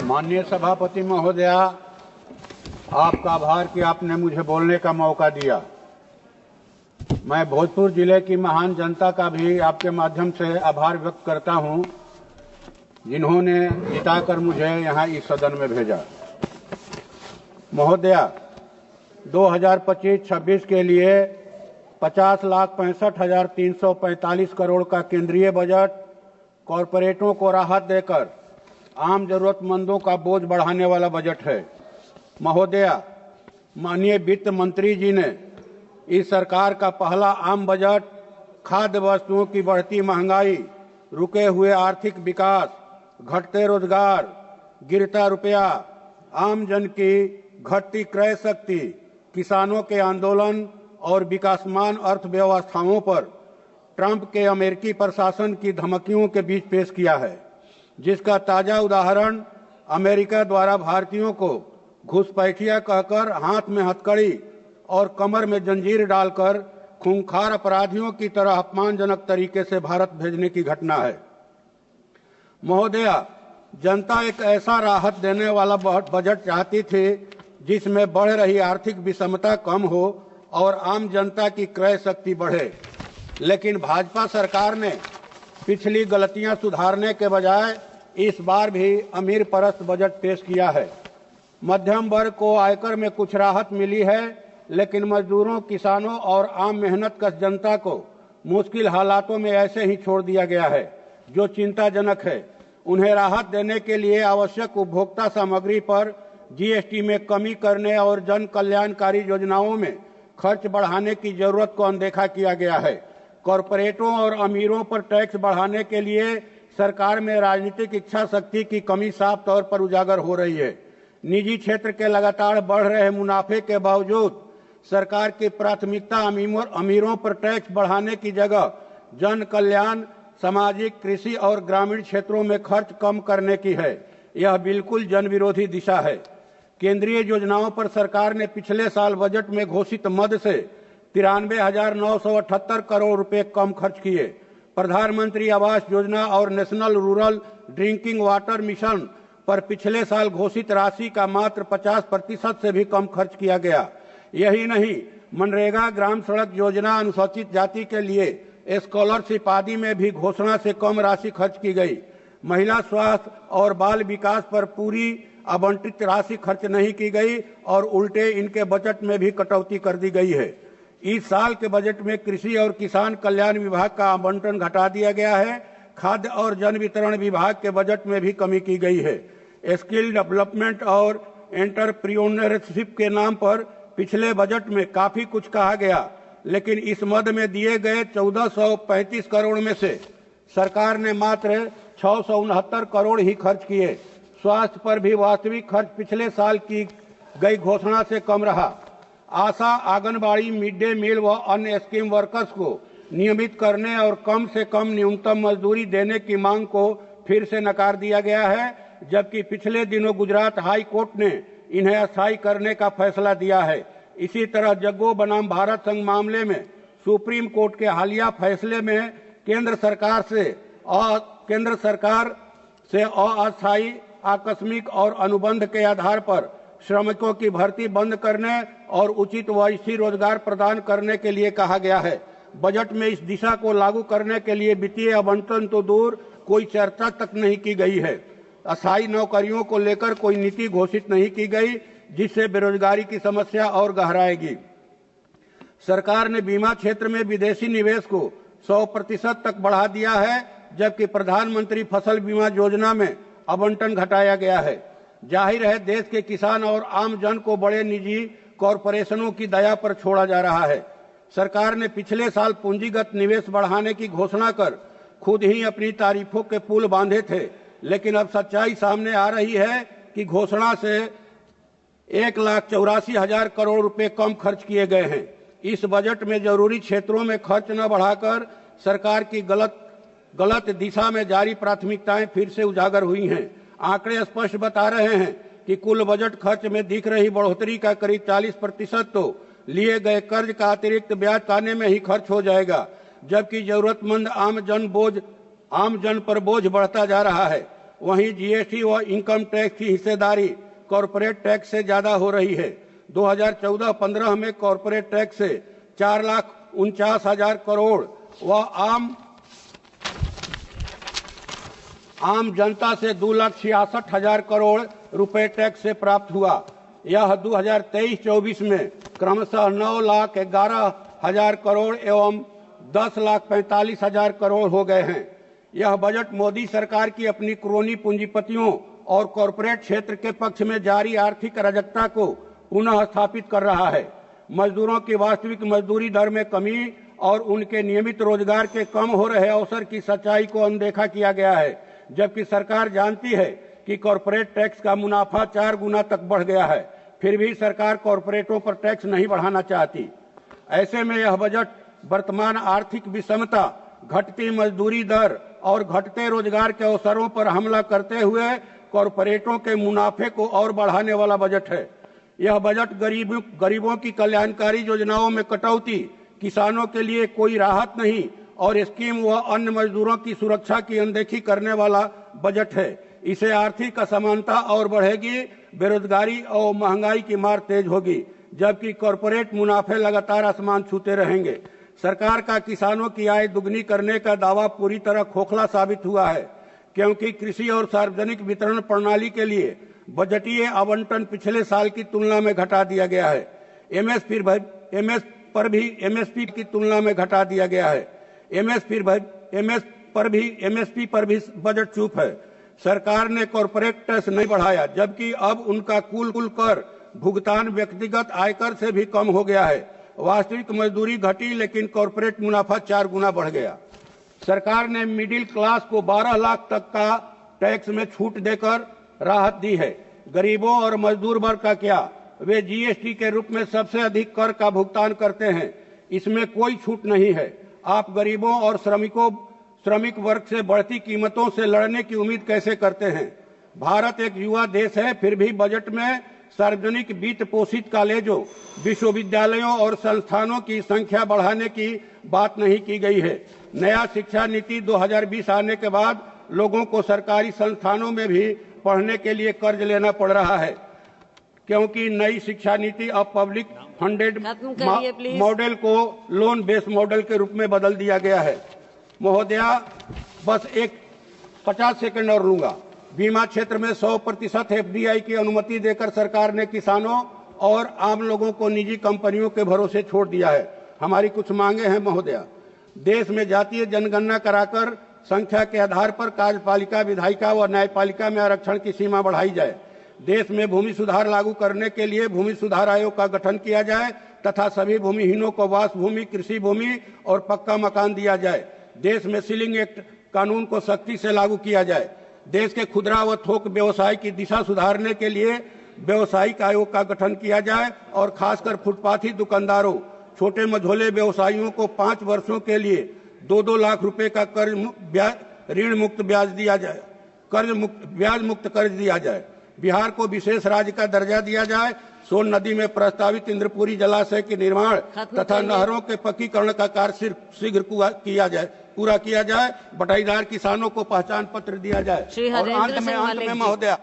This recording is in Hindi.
माननीय सभापति महोदया, आपका आभार कि आपने मुझे बोलने का मौका दिया। मैं भोजपुर जिले की महान जनता का भी आपके माध्यम से आभार व्यक्त करता हूं, जिन्होंने जिताकर मुझे यहां इस सदन में भेजा। महोदया, 2025-26 के लिए 50,65,345 करोड़ का केंद्रीय बजट कॉरपोरेटों को राहत देकर आम जरूरतमंदों का बोझ बढ़ाने वाला बजट है। महोदया, माननीय वित्त मंत्री जी ने इस सरकार का पहला आम बजट खाद्य वस्तुओं की बढ़ती महंगाई, रुके हुए आर्थिक विकास, घटते रोजगार, गिरता रुपया, आम जन की घटती क्रय शक्ति, किसानों के आंदोलन और विकासमान अर्थव्यवस्थाओं पर ट्रंप के अमेरिकी प्रशासन की धमकियों के बीच पेश किया है, जिसका ताजा उदाहरण अमेरिका द्वारा भारतीयों को घुसपैठिया कहकर हाथ में हथकड़ी और कमर में जंजीर डालकर खूंखार अपराधियों की तरह अपमानजनक तरीके से भारत भेजने की घटना है। महोदया, जनता एक ऐसा राहत देने वाला बजट चाहती थी जिसमें बढ़ रही आर्थिक विषमता कम हो और आम जनता की क्रय शक्ति बढ़े, लेकिन भाजपा सरकार ने पिछली गलतियां सुधारने के बजाय इस बार भी अमीर परस्त बजट पेश किया है। मध्यम वर्ग को आयकर में कुछ राहत मिली है, लेकिन मजदूरों, किसानों और आम मेहनतकश जनता को मुश्किल हालातों में ऐसे ही छोड़ दिया गया है, जो चिंताजनक है। उन्हें राहत देने के लिए आवश्यक उपभोक्ता सामग्री पर जीएसटी में कमी करने और जन कल्याणकारी योजनाओं में खर्च बढ़ाने की जरूरत को अनदेखा किया गया है। कॉरपोरेटों और अमीरों पर टैक्स बढ़ाने के लिए सरकार में राजनीतिक इच्छा शक्ति की कमी साफ तौर पर उजागर हो रही है। निजी क्षेत्र के लगातार बढ़ रहे मुनाफे के बावजूद सरकार की प्राथमिकता अमीरों पर टैक्स बढ़ाने की जगह जन कल्याण, सामाजिक, कृषि और ग्रामीण क्षेत्रों में खर्च कम करने की है। यह बिल्कुल जन विरोधी दिशा है। केंद्रीय योजनाओं पर सरकार ने पिछले साल बजट में घोषित मद से 93,978 करोड़ रुपए कम खर्च किए। प्रधानमंत्री आवास योजना और national rural drinking water mission पर पिछले साल घोषित राशि का मात्र 50% से भी कम खर्च किया गया। यही नहीं, मनरेगा, ग्राम सड़क योजना, अनुसूचित जाति के लिए स्कॉलरशिप आदि में भी घोषणा से कम राशि खर्च की गई। महिला स्वास्थ्य और बाल विकास पर पूरी आवंटित राशि खर्च नहीं की गई और उल्टे इनके बजट में भी कटौती कर दी गई है। इस साल के बजट में कृषि और किसान कल्याण विभाग का आवंटन घटा दिया गया है। खाद्य और जन वितरण विभाग के बजट में भी कमी की गई है। स्किल डेवलपमेंट और एंटरप्रेन्योरशिप के नाम पर पिछले बजट में काफी कुछ कहा गया, लेकिन इस मद में दिए गए 1435 करोड़ में से सरकार ने मात्र 669 करोड़ ही खर्च किए। स्वास्थ्य पर भी वास्तविक खर्च पिछले साल की गई घोषणा से कम रहा। आशा, आंगनबाड़ी, मिड डे मील व अन्य स्कीम वर्कर्स को नियमित करने और कम से कम न्यूनतम मजदूरी देने की मांग को फिर से नकार दिया गया है, जबकि पिछले दिनों गुजरात हाई कोर्ट ने इन्हें अस्थायी करने का फैसला दिया है। इसी तरह जग्गो बनाम भारत संघ मामले में सुप्रीम कोर्ट के हालिया फैसले में केंद्र सरकार से अस्थायी, आकस्मिक और अनुबंध के आधार पर श्रमिकों की भर्ती बंद करने और उचित व स्थिर रोजगार प्रदान करने के लिए कहा गया है। बजट में इस दिशा को लागू करने के लिए वित्तीय आवंटन तो दूर, कोई चर्चा तक नहीं की गई है। अस्थायी नौकरियों को लेकर कोई नीति घोषित नहीं की गई, जिससे बेरोजगारी की समस्या और गहराएगी। सरकार ने बीमा क्षेत्र में विदेशी निवेश को 100% तक बढ़ा दिया है, जबकि प्रधानमंत्री फसल बीमा योजना में आवंटन घटाया गया है। जाहिर है, देश के किसान और आम जन को बड़े निजी कॉरपोरेशनों की दया पर छोड़ा जा रहा है। सरकार ने पिछले साल पूंजीगत निवेश बढ़ाने की घोषणा कर खुद ही अपनी तारीफों के पुल बांधे थे, लेकिन अब सच्चाई सामने आ रही है कि घोषणा से 1,84,000 करोड़ रुपए कम खर्च किए गए हैं। इस बजट में जरूरी क्षेत्रों में खर्च न बढ़ाकर सरकार की गलत दिशा में जारी प्राथमिकताएं फिर से उजागर हुई हैं। आंकड़े स्पष्ट बता रहे हैं कि कुल बजट खर्च में दिख रही बढ़ोतरी का करीब 40% तो लिए गए कर्ज का अतिरिक्त ब्याज ताने में ही खर्च हो जाएगा, जबकि जरूरतमंद आम जन पर बोझ बढ़ता जा रहा है। वहीं जीएसटी व इनकम टैक्स की हिस्सेदारी कॉरपोरेट टैक्स से ज्यादा हो रही है। 2014-15 में कॉरपोरेट टैक्स से 4,49,000 करोड़ व आम जनता से 2,66,000 करोड़ रुपए टैक्स से प्राप्त हुआ। यह 2023-24 में क्रमशः 9,11,000 करोड़ एवं 10,45,000 करोड़ हो गए हैं। यह बजट मोदी सरकार की अपनी क्रोनी पूंजीपतियों और कॉरपोरेट क्षेत्र के पक्ष में जारी आर्थिक अराजकता को पुनः स्थापित कर रहा है। मजदूरों की वास्तविक मजदूरी दर में कमी और उनके नियमित रोजगार के कम हो रहे अवसर की सच्चाई को अनदेखा किया गया है, जबकि सरकार जानती है कि कॉरपोरेट टैक्स का मुनाफा 4 गुना तक बढ़ गया है, फिर भी सरकार कॉरपोरेटों पर टैक्स नहीं बढ़ाना चाहती। ऐसे में यह बजट वर्तमान आर्थिक विषमता, घटती मजदूरी दर और घटते रोजगार के अवसरों पर हमला करते हुए कॉरपोरेटों के मुनाफे को और बढ़ाने वाला बजट है। यह बजट गरीबों की कल्याणकारी योजनाओं में कटौती, किसानों के लिए कोई राहत नहीं और स्कीम व अन्य मजदूरों की सुरक्षा की अनदेखी करने वाला बजट है। इसे आर्थिक असमानता और बढ़ेगी, बेरोजगारी और महंगाई की मार तेज होगी, जबकि कॉरपोरेट मुनाफे लगातार आसमान छूते रहेंगे। सरकार का किसानों की आय दुगनी करने का दावा पूरी तरह खोखला साबित हुआ है, क्योंकि कृषि और सार्वजनिक वितरण प्रणाली के लिए बजटीय आवंटन पिछले साल की तुलना में घटा दिया गया है। एमएसपी की तुलना में घटा दिया गया है। एमएसपी पर भी बजट चुप है। सरकार ने कॉरपोरेट टैक्स नहीं बढ़ाया, जबकि अब उनका कुल कर भुगतान व्यक्तिगत आयकर से भी कम हो गया है। वास्तविक मजदूरी घटी, लेकिन कॉरपोरेट मुनाफा 4 गुना बढ़ गया। सरकार ने मिडिल क्लास को 12 लाख तक का टैक्स में छूट देकर राहत दी है। गरीबों और मजदूर वर्ग का क्या? वे जीएसटी के रूप में सबसे अधिक कर का भुगतान करते हैं। इसमें कोई छूट नहीं है। आप गरीबों और श्रमिक वर्ग से बढ़ती कीमतों से लड़ने की उम्मीद कैसे करते हैं? भारत एक युवा देश है, फिर भी बजट में सार्वजनिक वित्त पोषित कॉलेजों, विश्वविद्यालयों और संस्थानों की संख्या बढ़ाने की बात नहीं की गई है। नया शिक्षा नीति 2020 आने के बाद लोगों को सरकारी संस्थानों में भी पढ़ने के लिए कर्ज लेना पड़ रहा है, क्योंकि नई शिक्षा नीति अब पब्लिक फंडेड मॉडल को लोन बेस्ड मॉडल के रूप में बदल दिया गया है। महोदया, बस एक 50 सेकंड और लूंगा। बीमा क्षेत्र में 100% एफडीआई की अनुमति देकर सरकार ने किसानों और आम लोगों को निजी कंपनियों के भरोसे छोड़ दिया है। हमारी कुछ मांगे हैं महोदया। देश में जातीय जनगणना कराकर संख्या के आधार पर कार्यपालिका, विधायिका व न्यायपालिका में आरक्षण की सीमा बढ़ाई जाए। देश में भूमि सुधार लागू करने के लिए भूमि सुधार आयोग का गठन किया जाए तथा सभी भूमिहीनों को वास भूमि, कृषि भूमि और पक्का मकान दिया जाए। देश में सीलिंग एक्ट कानून को सख्ती से लागू किया जाए। देश के खुदरा व थोक व्यवसाय की दिशा सुधारने के लिए व्यवसायिक आयोग का गठन किया जाए और खासकर फुटपाथी दुकानदारों, छोटे मझोले व्यवसायियों को 5 वर्षों के लिए 2-2 लाख रुपए का ऋण मुक्त ब्याज दिया जाए, ब्याज मुक्त कर्ज दिया जाए। बिहार को विशेष राज्य का दर्जा दिया जाए। सोन नदी में प्रस्तावित इंद्रपुरी जलाशय के निर्माण तथा नहरों के पक्कीकरण का कार्य शीघ्र पूरा किया जाए। बटाईदार किसानों को पहचान पत्र दिया जाए। और अंत में महोदया